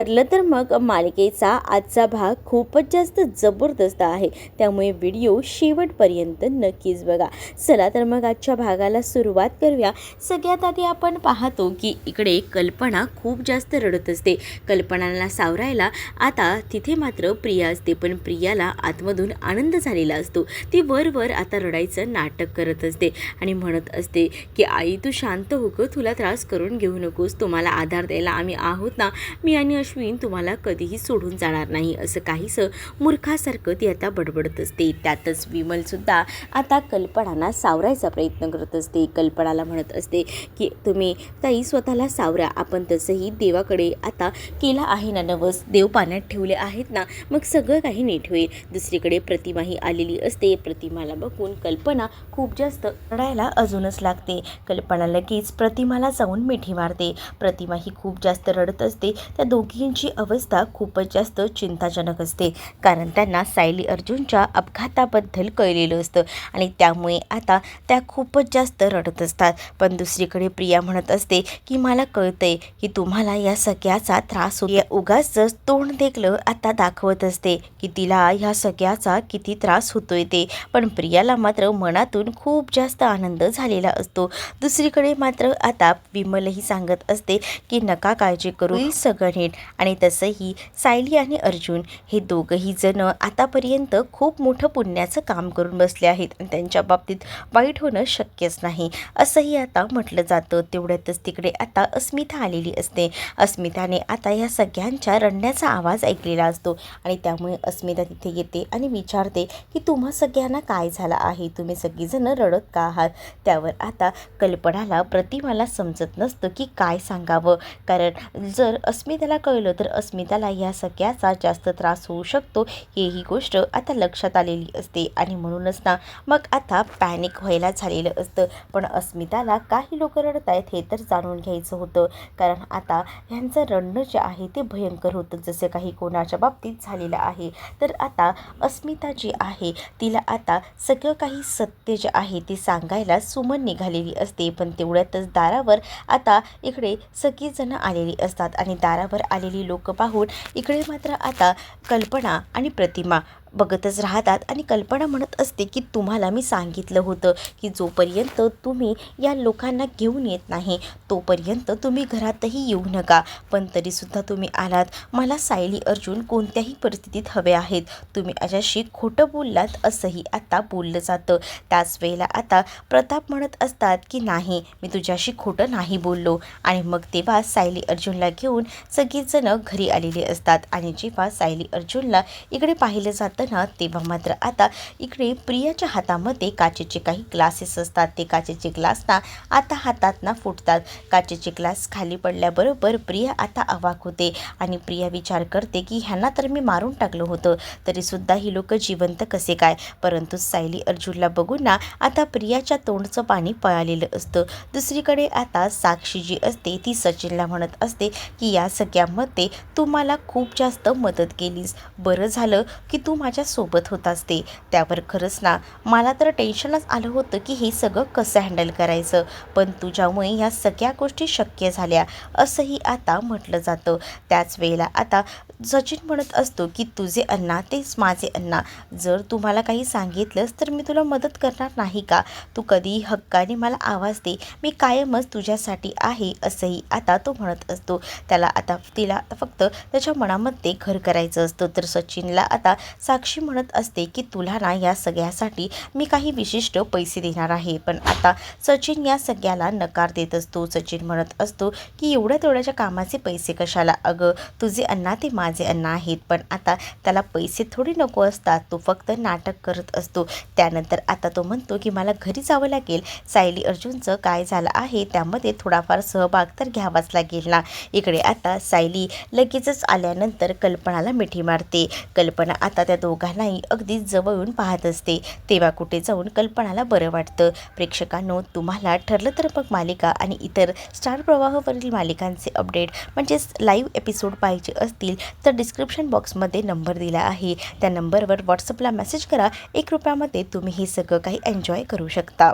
ठरलं तर मग मालिकेचा आजचा भाग खूपच जास्त जबरदस्त आहे, त्यामुळे व्हिडिओ शेवटपर्यंत नक्कीच बघा. चला तर मग आजच्या भागाला सुरुवात करूया. सगळ्यात आधी आपण पाहतो की इकडे कल्पना खूप जास्त रडत असते. कल्पनाला सावरायला आता तिथे मात्र प्रिया असते, पण प्रियाला आतमधून आनंद झालेला असतो. ती वर आता रडायचं नाटक करत असते आणि म्हणत असते की आई तू शांत हो गं, तुला त्रास करून घेऊ नकोस, तुम्हाला आधार द्यायला आम्ही आहोत ना, मी आणि अश्विन तुम्हाला कधीही सोडून जाणार नाही, असं काहीसं मूर्खासारखं ती आता बडबडत असते. त्यातच विमलसुद्धा आता कल्पनाला सावरायचा प्रयत्न करत असते. कल्पनाला म्हणत असते की तुम्ही ताई स्वतःला सावरा, आपण तसंही देवाकडे आता केला आहे ना नवस, देव पाण्यात ठेवले आहेत ना, मग सगळं काही नीट होईल. दुसरीकडे प्रतिमाही आलेली असते. प्रतिमाला बघून कल्पना खूप जास्त रडायला अजूनच लागते. कल्पना लगेच प्रतिमाला जाऊन मिठी मारते. प्रतिमा ही खूप जास्त रडत असते. त्या दोघींची अवस्था खूपच जास्त चिंताजनक असते, कारण त्यांना सायली अर्जुनच्या अपघाताबद्दल कळलेलं असतं आणि त्यामुळे आता त्या खूपच जास्त रडत असतात. पण दुसरीकडे प्रिया म्हणत असते की मला कळतंय की तुम्हाला या सगळ्याचा त्रास होतो. उगाच तोंड देखलं आता दाखवत असते की तिला ह्या सगळ्याचा किती त्रास होतोय ते, पण प्रियाला मात्र मनातून खूप जास्त आनंद झालेला असतो. दुसरीकडे मात्र आता विमलही सांगत असते की नका काळजी करू, सगळं नीट. आणि तसंही सायली आणि अर्जुन हे दोघंही जण आतापर्यंत खूप मोठं पुण्याचं काम करून बसले आहेत आणि त्यांच्या बाबतीत वाईट होणं शक्यच नाही, असंही आता म्हटलं जातं. तेवढ्यातच तिकडे आता अस्मिता आलेली असते. अस्मिताने आता या सगळ्यांच्या रडण्याचा आवाज ऐकलेला असतो आणि त्यामुळे अस्मिता तिथे येते आणि विचारते की तुम्हा सगळ्यांना काय झालं आहे, तुम्ही सगळीजण रडत का आहात. त्यावर आता कल्पनाला प्रतिमाला समजत नसतं की काय सांगावं, कारण जर अस्मिताला कळलं तर अस्मिताला या सगळ्याचा जास्त त्रास होऊ शकतो, ही गोष्ट आता लक्षात आलेली असते आणि म्हणूनच ना मग आता पॅनिक व्हायला झालेलं असतं. पण अस्मिताला काही लोक रडत आहेत हे तर जाणून घ्यायचं होतं, कारण आता ह्यांचं रडणं जे आहे ते भयंकर होतं, जसं काही कोणाच्या बाबतीत झालेलं आहे. तर आता अस्मिता जी आहे तिला आता सगळं काही सत्य जे आहे ते सांगायला सुमन निघालेली असते. पण तेवढ्यातच दारावर आता इकडे सगळीजणं आलेली असतात आणि दारावर आलेली लोक पाहून इकडे मात्र आता कल्पना आणि प्रतिमा बघतच राहतात आणि कल्पना म्हणत असते की तुम्हाला मी सांगितलं होतं की जोपर्यंत तुम्ही या लोकांना घेऊन येत नाही तोपर्यंत तुम्ही घरातही येऊ नका, पण तरीसुद्धा तुम्ही आलात. मला सायली अर्जुन कोणत्याही परिस्थितीत हवे आहेत, तुम्ही अशाशी खोटं बोललात असंही आता बोललं जातं. त्याच वेळेला आता प्रताप म्हणत असतात की नाही, मी तुझ्याशी खोटं नाही बोललो. आणि मग तेव्हा सायली अर्जुनला घेऊन सगळीजणं घरी आलेली असतात आणि जेव्हा सायली अर्जुनला इकडे पाहिलं जातं ना तेव्हा मात्र आता इकडे प्रियाच्या हातामध्ये काचेचे काही ग्लासेस असतात. ते काचेचे ग्लास ना आता हातात ना फुटतात. काचेचे ग्लास खाली पडल्याबरोबर प्रिया आता अवाक होते आणि प्रिया विचार करते की ह्यांना तर मी मारून टाकलं होतं, तरीसुद्धा ही लोक जिवंत कसे काय. परंतु सायली अर्जुनला बघून ना आता प्रियाच्या तोंडचं पाणी पळालेलं असतं. दुसरीकडे आता साक्षी जी असते ती सचिनला म्हणत असते की या सगळ्यामध्ये तू मला खूप जास्त मदत केलीस, बरं झालं की तू माझ्यासोबत होतास. ते त्यावर खरंच ना मला तर टेन्शनच आलं होतं की हे सगळं कसं हँडल करायचं, पण तुझ्यामुळे या सगळ्या गोष्टी शक्य झाल्या, असंही आता म्हटलं जातं. त्याच वेळेला आता सचिन म्हणत असतो की तुझे अण्णा तेच माझे अण्णा, जर तू मला काही सांगितलंस तर मी तुला मदत करणार नाही का, तू कधीही हक्काने मला आवाज दे, मी कायमच तुझ्यासाठी आहे, असंही आता तो म्हणत असतो. त्याला आता तिला फक्त त्याच्या मनामध्ये घर करायचं असतं. तर सचिनला आता साक्षी म्हणत असते की तुला ना या सगळ्यासाठी मी काही विशिष्ट पैसे देणार आहे, पण आता सचिन या सगळ्याला नकार देत असतो. सचिन म्हणत असतो की एवढ्या तेवढ्याच्या कामाचे पैसे कशाला, अगं तुझे अण्णा ते माझे अण्णा आहेत, पण आता त्याला पैसे थोडी नको असतात, तो फक्त नाटक करत असतो. त्यानंतर आता तो म्हणतो की मला घरी जावं लागेल, सायली अर्जुनचं काय झालं आहे त्यामध्ये थोडाफार सहभाग तर घ्यावाच लागेल ना. इकडे आता सायली लगेचच आल्यानंतर कल्पनाला मिठी मारते. कल्पना आता त्या दोघांनाही अगदी जवळून पाहत असते. तेव्हा कुठे जाऊन कल्पनाला बरं वाटतं. प्रेक्षकांनो, तुम्हाला ठरलं तर मग मालिका आणि इतर स्टार प्रवाहावरील मालिकांचे अपडेट म्हणजेच लाईव्ह एपिसोड पाहिजे असतील तर डिस्क्रिप्शन बॉक्समध्ये नंबर दिला आहे, त्या नंबरवर व्हॉट्सअपला मेसेज करा. ₹1 तुम्ही हे सगळं काही एन्जॉय करू शकता.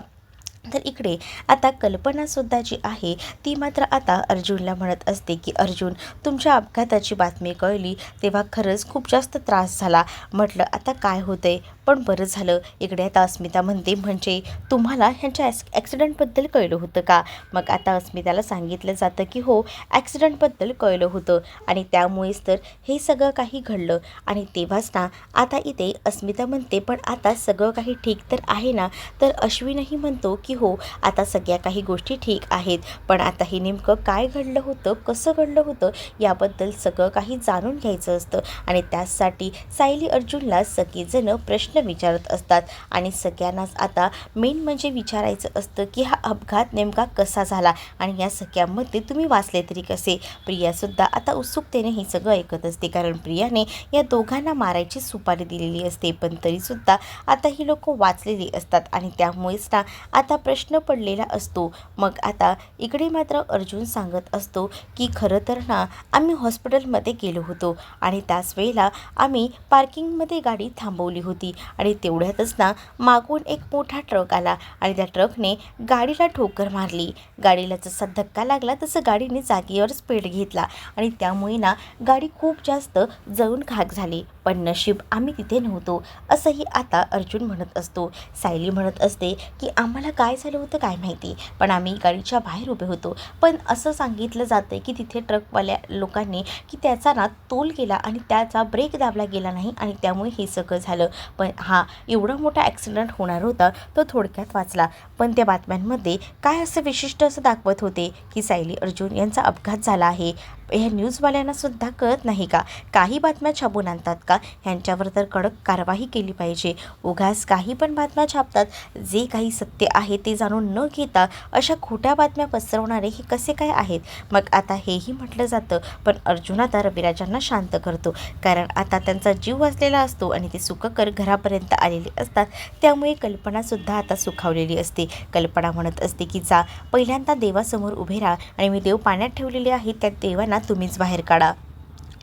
तर इकडे आता कल्पनासुद्धा जी आहे ती मात्र आता अर्जुनला म्हणत असते की अर्जुन, तुमच्या अपघाताची बातमी कळली तेव्हा खरंच खूप जास्त त्रास झाला. म्हटलं आता काय होतंय, पण बरं झालं. इकडे आता अस्मिता म्हणते, म्हणजे तुम्हाला ह्यांच्या ॲक्सिडेंटबद्दल कळलं होतं का? मग आता अस्मिताला सांगितलं जातं की हो, ॲक्सिडेंटबद्दल कळलं होतं आणि त्यामुळेच तर हे सगळं काही घडलं. आणि तेव्हाच ना आता इथे अस्मिता म्हणते, पण आता सगळं काही ठीक तर आहे ना? तर अश्विनही म्हणतो की हो, आता सगळ्या काही गोष्टी ठीक आहेत, पण आता हे नेमकं काय घडलं होतं, कसं घडलं होतं याबद्दल सगळं काही जाणून घ्यायचं असतं. आणि त्यासाठी सायली अर्जुनला सगळेजणं प्रश्न विचारत असतात आणि सगळ्यांनाच आता मेन म्हणजे विचारायचं असतं की हा अपघात नेमका कसा झाला आणि या सगळ्यामध्ये तुम्ही वाचले तरी कसे. प्रियासुद्धा आता उत्सुकतेने हे सगळं ऐकत असते, कारण प्रियाने या दोघांना मारायची सुपारी दिलेली असते, पण तरीसुद्धा आता ही लोक वाचलेली असतात आणि त्यामुळेच ना आता प्रश्न पडलेला असतो. मग आता इकडे मात्र अर्जुन सांगत असतो की खरं तर ना आम्ही हॉस्पिटलमध्ये गेलो होतो आणि त्याच वेळेला आम्ही पार्किंगमध्ये गाडी थांबवली होती आणि तेवढ्यातच ना मागून एक मोठा ट्रक आला आणि त्या ट्रकने गाडीला ठोकर मारली. गाडीला जसा धक्का लागला तसं गाडीने जागेवर स्पीड घेतला आणि त्यामुळे ना गाडी खूप जास्त जळून खाक झाली, पण नशीब आम्ही तिथे नव्हतो, असंही आता अर्जुन म्हणत असतो. सायली म्हणत असते की आम्हाला काय झालं होतं काय माहिती, पण आम्ही गाडीच्या बाहेर उभे होतो, पण असं सांगितलं जातं की तिथे ट्रकवाल्या लोकांनी की त्याचा ना तोल गेला आणि त्याचा ब्रेक दाबला गेला नाही आणि त्यामुळे हे सगळं झालं. पण हा एवढा मोठा ॲक्सिडेंट होणार होता तो थोडक्यात वाचला. पण त्या बातम्यांमध्ये काय असं विशिष्ट असं दाखवत होते की सायली अर्जुन यांचा अपघात झाला आहे. ह्या न्यूजवाल्यांना सुद्धा कळत नाही का, काही बातम्या छापून आणतात का, ह्यांच्यावर तर कडक कारवाई केली पाहिजे. उगाच काही पण बातम्या छापतात, जे काही सत्य आहे ते जाणून न घेता अशा खोट्या बातम्या पसरवणारे हे कसे काय आहेत. मग आता हेही म्हटलं जातं, पण अर्जुन आता रविराजांना शांत करतो, कारण आता त्यांचा जीव वाचलेला असतो आणि ते सुखकर घरापर्यंत आलेले असतात. त्यामुळे कल्पनासुद्धा आता सुखावलेली असते. कल्पना म्हणत असते की जा पहिल्यांदा देवासमोर उभे राहा आणि मी देव पाण्यात ठेवलेले आहे त्या देवांना तुम्हीच बाहेर काढा.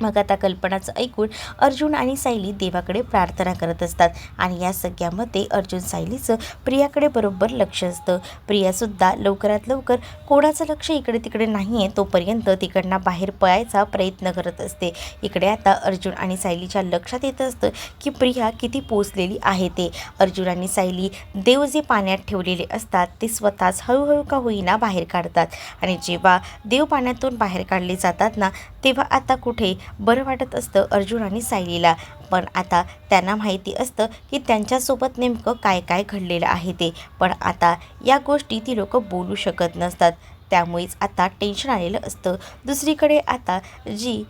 मग आता कल्पनाचं ऐकून अर्जुन आणि सायली देवाकडे प्रार्थना करत असतात आणि या सगळ्यामध्ये अर्जुन सायलीचं प्रियाकडे बरोबर लक्ष असतं. प्रियासुद्धा लवकरात लवकर कोणाचं लक्ष इकडे तिकडे नाही आहे तोपर्यंत तिकडनं बाहेर पळायचा प्रयत्न करत असते. इकडे आता अर्जुन आणि सायलीच्या लक्षात येत असतं की प्रिया किती पोचलेली आहे ते. अर्जुन आणि सायली देव जे पाण्यात ठेवलेले असतात ते स्वतःच हळूहळू का होईना बाहेर काढतात आणि जेव्हा देव पाण्यातून बाहेर काढले जातात ना तेव्हा आता कुठे बरं वाटत असतं अर्जुन आणि सायलीला. पण आता त्यांना माहिती असतं की त्यांच्यासोबत नेमकं काय काय घडलेलं आहे ते, पण आता या गोष्टी ती लोक बोलू शकत नसतात. त्यामुळेच आता टेन्शन आलेलं असतं. दुसरीकडे आता जी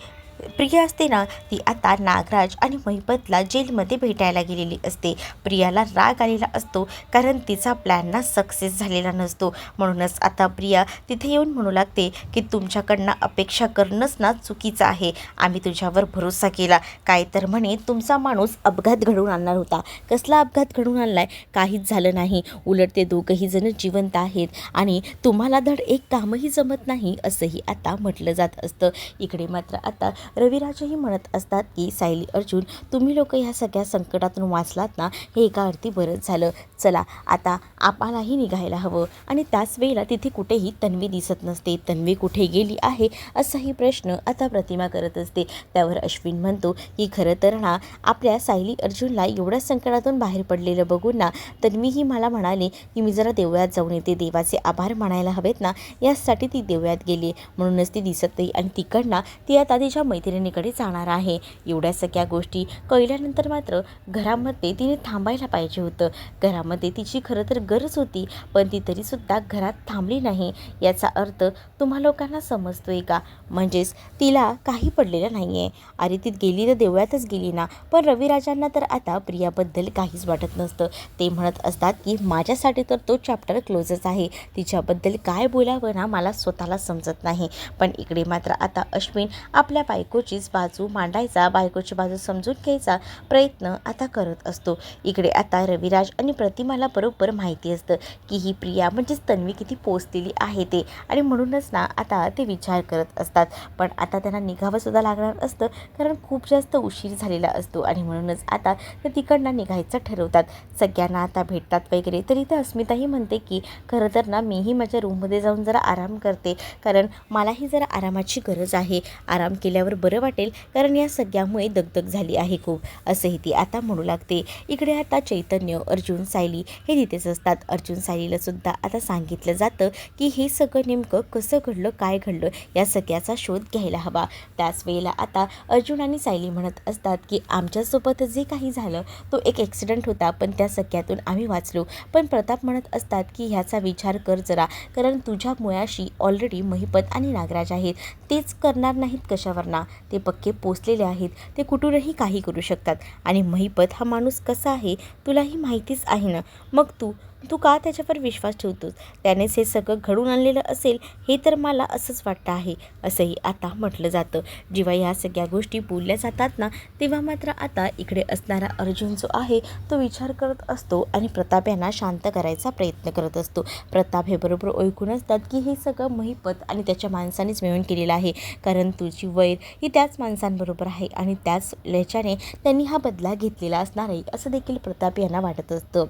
प्रिया असते ना ती आता नागराज आणि महिपतला जेलमध्ये भेटायला गेलेली असते. प्रियाला राग आलेला असतो, कारण तिचा प्लॅन ना सक्सेस झालेला नसतो. म्हणूनच आता प्रिया तिथे येऊन म्हणू लागते की तुमच्याकडनं अपेक्षा करणंच ना चुकीचं आहे. आम्ही तुझ्यावर भरोसा केला, काय तर म्हणे तुमचा माणूस अपघात घडवून आणणार होता. कसला अपघात घडवून आणलाय, काहीच झालं नाही. उलट ते दोघंही जण जिवंत आहेत आणि तुम्हाला धड एक कामही जमत नाही असंही आता म्हटलं जात असतं. इकडे मात्र आता रविराजही म्हणत असतात की सायली अर्जुन, तुम्ही लोक ह्या सगळ्या संकटातून वाचलात ना, हे एका अर्थी बरंच झालं. चला आता आम्हालाही निघायला हवं. आणि त्याच वेळेला तिथे कुठेही तन्वी दिसत नसते. तन्वी कुठे गेली आहे असाही प्रश्न आता प्रतिमा करत असते. त्यावर अश्विन म्हणतो की खरं तर ना आपल्या सायली अर्जुनला एवढ्या संकटातून बाहेर पडलेलं बघून ना तन्वीही मला म्हणाली की मी जरा देवळात जाऊन येते, देवाचे आभार मानायला हवेत ना, यासाठी ती देवळात गेली, म्हणूनच ती दिसत नाही आणि तिकडनं ती आता तिच्या मैत्रिणीकडे जाणार आहे. एवढ्या सगळ्या गोष्टी कळल्यानंतर मात्र घरामध्ये तिने थांबायला पाहिजे होतं. घरामध्ये तिची खरं तर गरज होती, पण ती तरीसुद्धा घरात थांबली नाही. याचा अर्थ तुम्हा लोकांना समजतोय का? म्हणजेच तिला काही पडलेलं नाही आहे. अरे ती गेली तर देवळातच गेली ना. पण रविराजांना तर आता प्रियाबद्दल काहीच वाटत नसतं. ते म्हणत असतात की माझ्यासाठी तर तो चॅप्टर क्लोजच आहे. तिच्याबद्दल काय बोलावं ना मला स्वतःला समजत नाही. पण इकडे मात्र आता अश्विन आपल्या बायकोचीच बाजू मांडायचा, बायकोची बाजू समजून घ्यायचा प्रयत्न आता करत असतो. इकडे आता रविराज आणि प्रतिमाला बरोबर माहिती असतं की ही प्रिया म्हणजेच तन्वी किती पोचलेली आहे ते, आणि म्हणूनच ना आता ते विचार करत असतात. पण आता त्यांना निघावंसुद्धा लागणार असतं, कारण खूप जास्त उशीर झालेला असतो आणि म्हणूनच आता ते तिकडनं निघायचं ठरवतात. सगळ्यांना आता भेटतात वगैरे. तरी तर अस्मिताही म्हणते की खरं तर ना मीही माझ्या रूममध्ये जाऊन जरा आराम करते, कारण मलाही जरा आरामाची गरज आहे. आराम केल्यावर बरं वाटेल, कारण या सगळ्यामुळे दगदग झाली आहे खूप, असंही ती आता म्हणू लागते. इकडे आता चैतन्य, अर्जुन, सायली हे तिथेच असतात. अर्जुन सायलीला सुद्धा आता सांगितलं जातं की हे सगळं नेमकं कसं घडलं, काय घडलं, या सगळ्याचा शोध घ्यायला हवा. त्याच वेळेला आता अर्जुन आणि सायली म्हणत असतात की आमच्यासोबत जे काही झालं तो एक ॲक्सिडेंट होता, पण त्या सगळ्यातून आम्ही वाचलो. पण प्रताप म्हणत असतात की ह्याचा विचार कर जरा, कारण तुझ्या मुळाशी ऑलरेडी महिपत आणि नागराज आहेत. तेच करणार नाहीत कशावरना, ते पक्के पोचलेले आहेत. ते कुठूनही काही करू शकतात. आणि महिपत हा माणूस कसा आहे तुलाही माहितीच आहे ना. मग तू का त्याच्यावर विश्वास ठेवतोस? त्यानेच हे सगळं घडून आणलेलं असेल, हे तर मला असंच वाटतं आहे, असंही आता म्हटलं जातं. जेव्हा ह्या सगळ्या गोष्टी बोलल्या जातात ना, तेव्हा मात्र आता इकडे असणारा अर्जुन जो आहे तो विचार करत असतो आणि प्रताप यांना शांत करायचा प्रयत्न करत असतो. प्रताप हे बरोबर ओळखून असतात की हे सगळं महिपत आणि त्याच्या माणसानेच मिळून केलेलं आहे, कारण तुझी वैर ही त्याच माणसांबरोबर आहे आणि त्याच ल्याच्याने त्यांनी हा बदला घेतलेला असणार आहे, असं देखील प्रताप यांना वाटत असतं.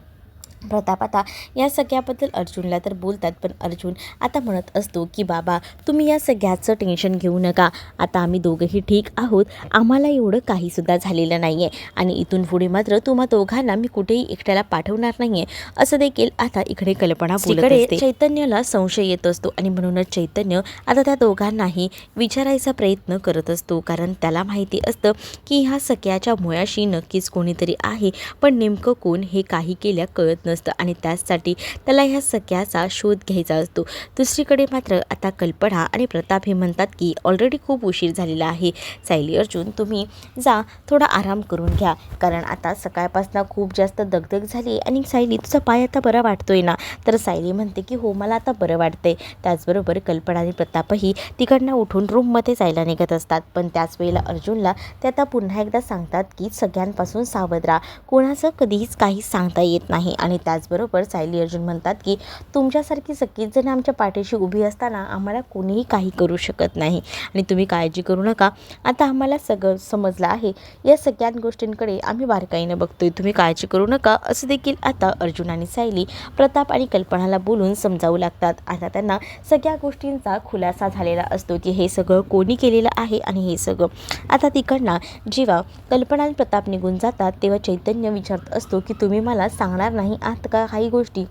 प्रताप आता या सगळ्याबद्दल अर्जुनला तर बोलतात, पण अर्जुन आता म्हणत असतो की बाबा तुम्ही या सगळ्याचं टेन्शन घेऊ नका, आता आम्ही दोघंही ठीक आहोत, आम्हाला एवढं काहीसुद्धा झालेलं नाही आहे आणि इथून पुढे मात्र तुम्हा दोघांना मी कुठेही एकट्याला पाठवणार नाही आहे, असं देखील आता इकडे कल्पना बोलत असते. चैतन्याला संशय येत असतो आणि म्हणूनच चैतन्य आता त्या दोघांनाही विचारायचा प्रयत्न करत असतो, कारण त्याला माहिती असतं की ह्या सगळ्याच्या मुळाशी नक्कीच कोणीतरी आहे, पण नेमकं कोण हे काही केल्या कळत नसतं आणि त्याचसाठी त्याला ह्या सगळ्याचा शोध घ्यायचा असतो. दुसरीकडे मात्र आता कल्पना आणि प्रताप हे म्हणतात की ऑलरेडी खूप उशीर झालेला आहे, सायली, अर्जुन तुम्ही जा थोडा आराम करून घ्या, कारण आता सकाळपासून खूप जास्त दगदग झाली. आणि सायली तुझा पाय आता बरा वाटतोय ना? तर सायली म्हणते की हो मला आता बरं वाटतंय. त्याचबरोबर कल्पना आणि प्रतापही तिकडनं उठून रूममध्ये जायला निघत असतात, पण त्याच वेळेला अर्जुनला ते आता पुन्हा एकदा सांगतात की सगळ्यांपासून सावध राहा, कोणाचं कधीच काही सांगता येत नाही. आणि त्याचबरोबर सायली अर्जुन म्हणतात की तुमच्यासारखी सगळीच जण आमच्या पाठीशी उभी असताना आम्हाला कोणीही काही करू शकत नाही आणि तुम्ही काळजी करू नका, आता आम्हाला सगळं समजलं आहे, या सगळ्या गोष्टींकडे आम्ही बारकाईनं बघतोय, तुम्ही काळजी करू नका, असं देखील आता अर्जुन आणि सायली प्रताप आणि कल्पनाला बोलून समजावू लागतात. आता त्यांना सगळ्या गोष्टींचा खुलासा झालेला असतो की हे सगळं कोणी केलेलं आहे. आणि हे सगळं आता तिकडनं जेव्हा कल्पना आणि प्रताप निघून जातात तेव्हा चैतन्य विचारत असतो की तुम्ही मला सांगणार नाही आहात का काही गोष्टी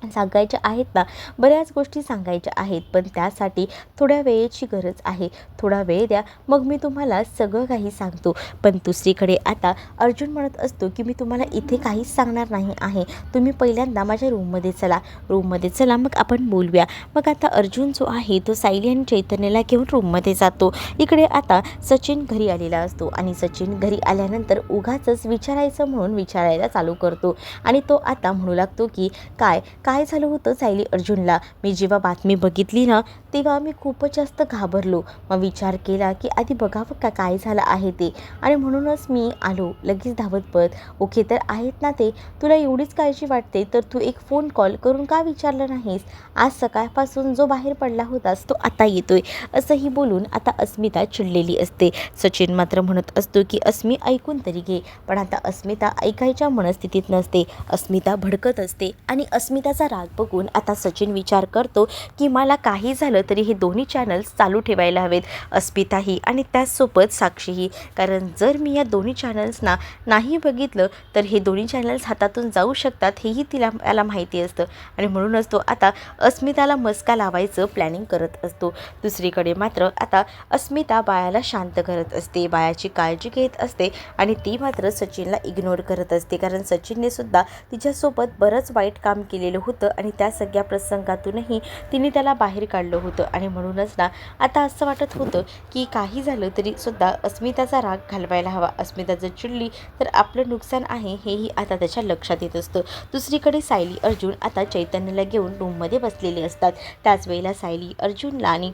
सांगायच्या आहेत ना? बऱ्याच गोष्टी सांगायच्या आहेत, पण त्यासाठी थोड्या वेळेची गरज आहे, थोडा वेळ द्या, मग मी तुम्हाला सगळं काही सांगतो. पण दुसरीकडे आता अर्जुन म्हणत असतो की मी तुम्हाला इथे काहीच सांगणार नाही आहे, तुम्ही पहिल्यांदा माझ्या रूममध्ये चला मग आपण बोलूया. मग आता अर्जुन जो आहे तो सायली आणि चैतन्याला घेऊन रूममध्ये जातो. इकडे आता सचिन घरी आलेला असतो आणि सचिन घरी आल्यानंतर उगाचच विचारायचं म्हणून विचारायला चालू करतो आणि तो आता म्हणू लागतो की काय झालं होतं सायली अर्जुनला? मी जेव्हा बातमी बघितली ना तेव्हा मी खूपच जास्त घाबरलो, मग विचार केला की आधी बघावं का काय झालं आहे ते, आणि म्हणूनच मी आलो लगेच धावत पळत. ओके तर आहेत ना ते? तुला एवढीच काळजी वाटते तर तू एक फोन कॉल करून का विचारलं नाहीस? आज सकाळपासून जो बाहेर पडला होतास तो आता येतोय, असंही बोलून आता अस्मिता चिडलेली असते. सचिन मात्र म्हणत असतो की अस्मी ऐकून तरी घे, पण आता अस्मिता ऐकायच्या मनस्थितीत नसते, अस्मिता भडकत असते आणि अस्मिताचा राग बघून आता सचिन विचार करतो की मला काही झालं तरी हे दोन्ही चॅनल्स चालू ठेवायला हवेत, अस्मिताही आणि त्याचसोबत साक्षीही, कारण जर मी या दोन्ही चॅनल्सना नाही बघितलं तर हे दोन्ही चॅनल्स हातातून जाऊ शकतात, हेही त्याला माहिती असतं आणि म्हणूनच तो आता अस्मिताला मस्का लावायचं प्लॅनिंग करत असतो. दुसरीकडे मात्र आता अस्मिता बाळाला शांत करत असते, बाळाची काळजी घेत असते आणि ती मात्र सचिनला इग्नोर करत असते, कारण सचिनने सुद्धा तिच्यासोबत बरंच वाईट काम केलेलं होतं आणि त्या सगळ्या प्रसंगातूनही तिने त्याला बाहेर काढलं होतं आणि म्हणूनच ना आता असं वाटत होतं की काही झालं तरी सुद्धा अस्मिताचा राग घालवायला हवा, अस्मिता जर चिडली तर आपलं नुकसान आहे हेही आता त्याच्या लक्षात येत असतं. दुसरीकडे सायली अर्जुन आता चैतन्याला घेऊन रूममध्ये बसलेले असतात. त्याच वेळेला सायली अर्जुनला आणि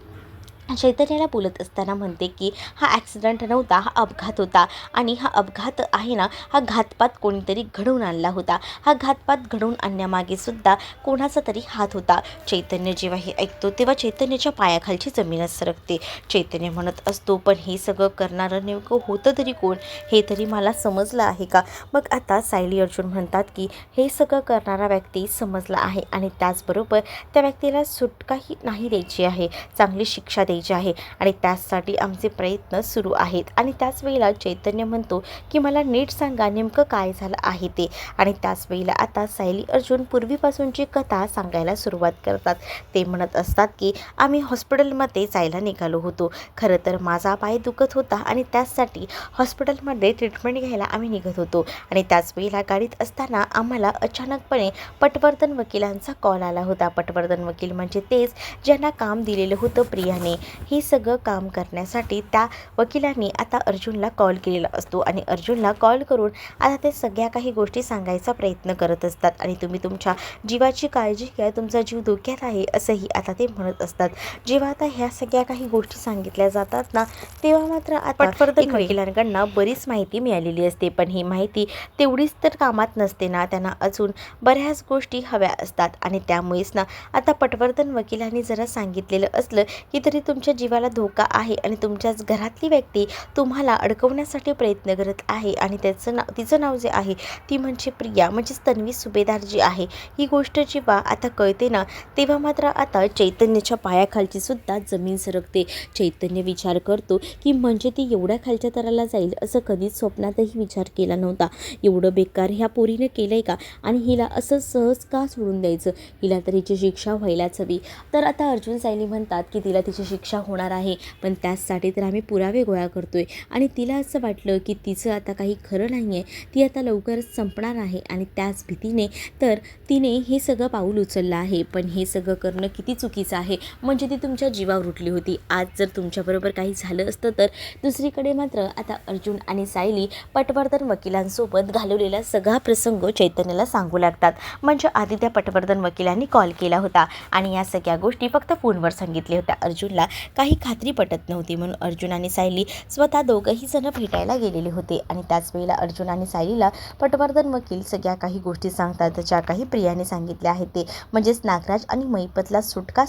चैतन्याला बोलत असताना म्हणते की हा ॲक्सिडेंट नव्हता, हा अपघात होता आणि हा अपघात आहे ना, हा घातपात कोणीतरी घडवून आणला होता. हा घातपात घडवून आणण्यामागे सुद्धा कोणाचा तरी हात होता. चैतन्य जेव्हा हे ऐकतो तेव्हा चैतन्याच्या पायाखालची जमीनच सरकते. चैतन्य म्हणत असतो, पण हे सगळं करणारं नेमकं होतं तरी कोण, हे तरी मला समजलं आहे का? मग आता सायली अर्जुन म्हणतात की हे सगळं करणारा व्यक्ती समजला आहे आणि त्याचबरोबर त्या व्यक्तीला सुटकाही नाही द्यायची आहे, चांगली शिक्षा द्यायची आहे आणि त्यासाठी आमचे प्रयत्न सुरू आहेत. आणि त्याच वेळेला चैतन्य म्हणतो की मला नीट सांगा नेमकं काय झालं आहे ते. आणि त्याच वेळेला आता सायली अर्जुन पूर्वीपासूनची कथा सांगायला सुरुवात करतात. ते म्हणत असतात की आम्ही हॉस्पिटलमध्ये जायला निघालो होतो. खरं तर माझा पाय दुखत होता आणि त्याचसाठी हॉस्पिटलमध्ये ट्रीटमेंट घ्यायला आम्ही निघत होतो. आणि त्याच वेळेला गाडीत असताना आम्हाला अचानकपणे पटवर्धन वकिलांचा कॉल आला होता. पटवर्धन वकील म्हणजे तेच ज्यांना काम दिलेलं होतं प्रियाने. हे सगळं काम करण्यासाठी त्या वकिलांनी आता अर्जुनला कॉल केलेला असतो आणि अर्जुनला कॉल करून आता ते सगळ्या काही गोष्टी सांगायचा प्रयत्न करत असतात. आणि तुम्ही तुमच्या जीवाची काळजी घ्या, तुमचा जीव धोक्यात आहे असंही आता ते म्हणत असतात. जेव्हा आता ह्या सगळ्या काही गोष्टी सांगितल्या जातात ना, तेव्हा मात्र आता पटवर्धन वकिलांकडनं बरीच माहिती मिळालेली असते. पण ही माहिती तेवढीच तर कामात नसते ना, त्यांना अजून बऱ्याच गोष्टी हव्या असतात. आणि त्यामुळेच ना आता पटवर्धन वकिलांनी जरा सांगितलेलं असलं की तरी तुमच्या जीवाला धोका आहे आणि तुमच्याच घरातली व्यक्ती तुम्हाला अडकवण्यासाठी प्रयत्न करत आहे आणि तिचं नाव जे आहे ती म्हणजे प्रिया, म्हणजेच तन्वी सुभेदार जी आहे. ही गोष्ट जेव्हा आता कळते ना, तेव्हा मात्र आता चैतन्याच्या पायाखालची सुद्धा जमीन सरकते. चैतन्य विचार करतो की म्हणजे ती एवढ्या खालच्या तराला जाईल असं कधीच स्वप्नातही विचार केला नव्हता. एवढं बेकार ह्या पोरीनं केलंय का आणि हिला असं सहज का सोडून द्यायचं? हिला तर हिची शिक्षा व्हायलाच हवी. तर आता अर्जुन सायली म्हणतात की तिला तिची शिक्षा होणार आहे, पण त्याचसाठी तर आम्ही पुरावे गोळा करतोय. आणि तिला असं वाटलं की तिचं आता काही खरं नाही आहे, ती आता लवकरच संपणार आहे आणि त्याच भीतीने तर तिने हे सगळं पाऊल उचललं आहे. पण हे सगळं करणं किती चुकीचं आहे, म्हणजे ती तुमच्या जीवावर उठली होती. आज जर तुमच्याबरोबर काही झालं असतं तर. दुसरीकडे मात्र आता अर्जुन आणि सायली पटवर्धन वकिलांसोबत घालवलेला सगळा प्रसंग चैतन्याला सांगू लागतात. म्हणजे आधी त्या पटवर्धन वकिलांनी कॉल केला होता आणि या सगळ्या गोष्टी फक्त फोनवर सांगितल्या होत्या. अर्जुनला काही खात्री पटत नव्हती, म्हणून अर्जुन आणि सायली स्वतः दोघंही जण भेटायला गेलेले होते. आणि त्याच वेळेला अर्जुन आणि सायलीला पटवर्धन वकील सगळ्या काही गोष्टी सांगतात, ज्या काही प्रियाने सांगितल्या आहेत ते. म्हणजेच नागराज आणि महिपतला सुटका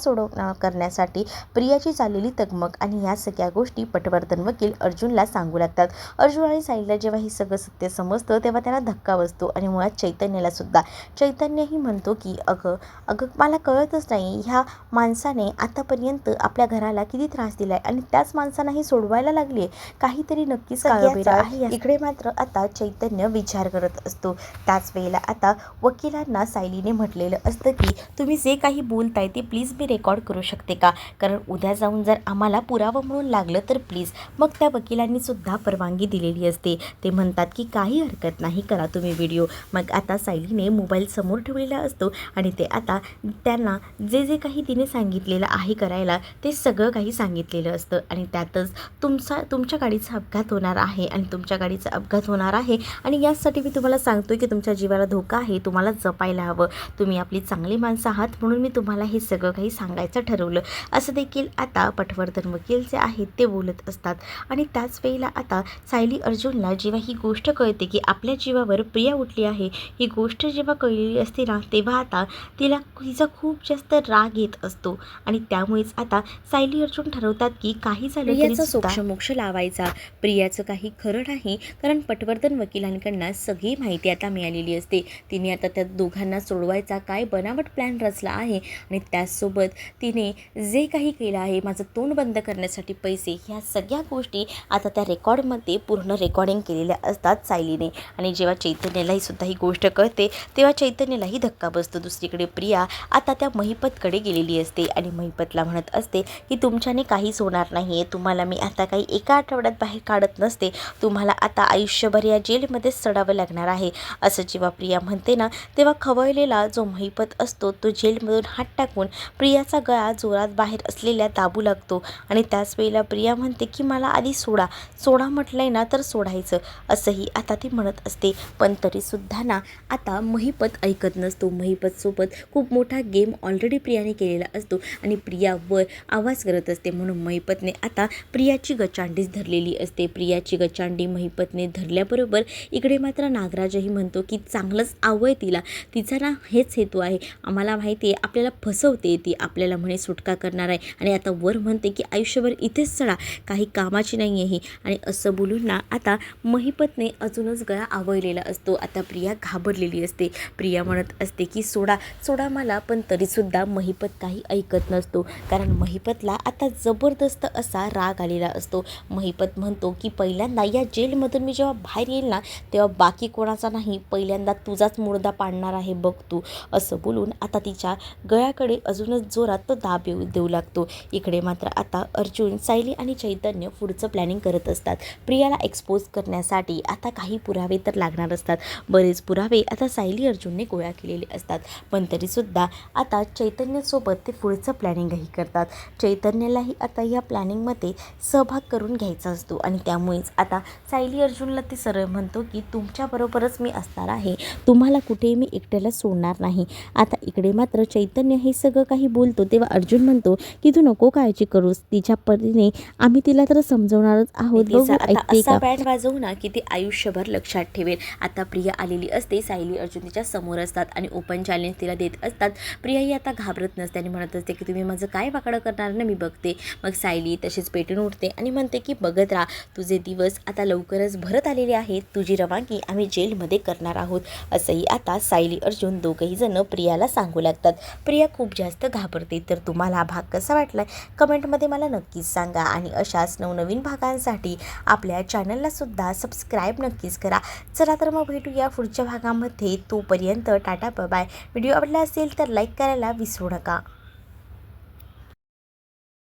करण्यासाठी प्रियाची चाललेली तगमग आणि या सगळ्या गोष्टी पटवर्धन वकील अर्जुनला सांगू लागतात. अर्जुन आणि सायलीला जेव्हा हे सगळं सत्य समजतं तेव्हा त्यांना धक्का बसतो आणि मुळात चैतन्याला सुद्धा. चैतन्यही म्हणतो की अगं मला कळतच नाही, ह्या माणसाने आतापर्यंत आपल्या घराला किती त्रास दिलाय आणि त्याच माणसांना ही सोडवायला लागली आहे. काहीतरी नक्कीच काळबेरं आहे. इकडे मात्र आता चैतन्य विचार करत असतो. त्याच वेळेला आता वकिलांना सायलीने म्हटलेलं असतं की तुम्ही जे काही बोलताय ते प्लीज मी रेकॉर्ड करू शकते का, कारण उद्या जाऊन जर आम्हाला पुरावा म्हणून लागलं तर प्लीज. मग त्या वकिलांनी सुद्धा परवानगी दिलेली असते. ते म्हणतात की काही हरकत नाही, करा तुम्ही व्हिडिओ. मग आता सायलीने मोबाईल समोर ठेवलेला असतो आणि ते आता त्यांना जे काही तिने सांगितलेलं आहे करायला ते सगळं काही सांगितलेलं असतं. आणि त्यातच तुमच्या गाडीचा अपघात होणार आहे आणि तुमच्या गाडीचा अपघात होणार आहे आणि यासाठी मी तुम्हाला सांगतोय की तुमच्या जीवाला धोका आहे, तुम्हाला जपायला हवं, तुम्ही आपली चांगली माणसं आहात, म्हणून मी तुम्हाला हे सगळं काही सांगायचं ठरवलं, असं देखील आता पटवर्धन वकील जे आहेत ते बोलत असतात. आणि त्याच वेळेला आता सायली अर्जुनला जेव्हा ही गोष्ट कळते की आपल्या जीवावर प्रिया उठली आहे, ही गोष्ट जेव्हा कळलेली असते ना, तेव्हा आता तिचा खूप जास्त राग येत असतो. आणि त्यामुळेच आता सायली अर्जुन ठरवतात की काही झालं तरी सोक्षमोक्ष लावायचा. प्रियाचं काही खरं नाही, कारण पटवर्धन वकिलांकडनं सगळी माहिती आता मिळालेली असते. तिने आता त्या दोघांना सोडवायचा काय बनावट प्लॅन रचला आहे आणि त्याचसोबत तिने जे काही केलं आहे, माझं तोंड बंद करण्यासाठी पैसे, ह्या सगळ्या गोष्टी आता त्या रेकॉर्डमध्ये पूर्ण रेकॉर्डिंग केलेल्या असतात सायलीने. आणि जेव्हा चैतन्यालाही सुद्धा ही गोष्ट कळते तेव्हा चैतन्यालाही धक्का बसतो. दुसरीकडे प्रिया आता त्या महिपतकडे गेलेली असते आणि महिपतला म्हणत असते की तुमच्याने काहीच होणार नाही आहे, तुम्हाला मी आता काही एका आठवड्यात बाहेर काढत नसते, तुम्हाला आता आयुष्यभर या जेलमध्येच चढावं लागणार आहे. असं जेव्हा प्रिया म्हणते ना, तेव्हा खवळलेला जो महिपत असतो तो जेलमधून हात टाकून प्रियाचा गळा जोरात बाहेर असलेल्या दाबू लागतो. आणि त्याच वेळेला प्रिया म्हणते की मला आधी सोडा म्हटलंय ना तर सोडायचं, असंही आता ती म्हणत असते. पण तरीसुद्धा ना आता महिपत ऐकत नसतो. महिपतसोबत खूप मोठा गेम ऑलरेडी प्रियाने केलेला असतो आणि प्रिया वर आवाज करत असते. म्हणून महिपतने आता प्रियाची गचांडीच धरलेली असते. प्रियाची गचांडी महिपतने धरल्याबरोबर इकडे मात्र नागराजही म्हणतो की चांगलंच आवय तिला, तिचा ना हेच हेतू आहे, आम्हाला माहिती आहे आपल्याला फसवते ती, आपल्याला म्हणे सुटका करणार आहे आणि आता वर म्हणते की आयुष्यभर इथेच चढा, काही कामाची नाही आहे ही. आणि असं बोलून ना आता महिपतने अजूनच गळा आवळलेला असतो. आता प्रिया घाबरलेली असते. प्रिया म्हणत असते की सोडा सोडा मला, पण तरीसुद्धा महिपत काही ऐकत नसतो. कारण महिपतला आता जबरदस्त असा राग आलेला असतो. महिपत म्हणतो की पहिल्यांदा या जेलमधून मी जेव्हा बाहेर येईल ना तेव्हा बाकी कोणाचा नाही, पहिल्यांदा तुझाच मुर्दा पाडणार आहे बघ तू. असं बोलून आता तिच्या गळ्याकडे अजूनच जोरात तो दाब देऊ लागतो. इकडे मात्र आता अर्जुन, सायली आणि चैतन्य पुढचं प्लॅनिंग करत असतात. प्रियाला एक्सपोज करण्यासाठी आता काही पुरावे तर लागणार असतात. बरेच पुरावे आता सायली अर्जुनने गोळा केलेले असतात. पण तरीसुद्धा आता चैतन्यासोबत ते पुढचं प्लॅनिंगही करतात. चैतन्यालाही आता या प्लॅनिंगमध्ये सहभाग करून घ्यायचा असतो आणि त्यामुळेच आता सायली अर्जुनला ते सरळ म्हणतो की तुमच्याबरोबरच मी असणार आहे, तुम्हाला कुठेही मी एकट्याला सोडणार नाही. आता इकडे मात्र चैतन्य हे सगळं काही बोलतो तेव्हा अर्जुन म्हणतो की तू नको काळजी करूस, तिच्या परीने आम्ही तिला तर समजवणारच आहोत, बघू ऐकते का. बँड वाजवू ना की ती आयुष्यभर लक्षात ठेवेल. आता प्रिया आलेली असते. सायली अर्जुन तिच्या समोर असतात आणि ओपन चॅलेंज तिला देत असतात. प्रिया ही आता घाबरत नसते आणि म्हणत असते की तुम्ही माझं काय वाकडं करणार ना, मी बघते. मग सायली तशीच पेटून उठते आणि म्हणते की बघत राहा, तुझे दिवस आता लवकरच भरत आलेले आहेत, तुझी रवानगी आम्ही जेलमध्ये करणार आहोत. असंही आता सायली अर्जुन दोघंही जण प्रियाला सांगू लागतात. प्रिया खूप जास्त घाबरते. तर तुम्हाला हा भाग कसा वाटलाय कमेंटमध्ये मला नक्कीच सांगा आणि अशाच नवनवीन भागांसाठी आपल्या चॅनलला सुद्धा सबस्क्राईब नक्कीच करा. चला तर मग भेटूया पुढच्या भागामध्ये. तोपर्यंत टाटा बाय बाय. व्हिडिओ आवडला असेल तर लाईक करायला विसरू नका.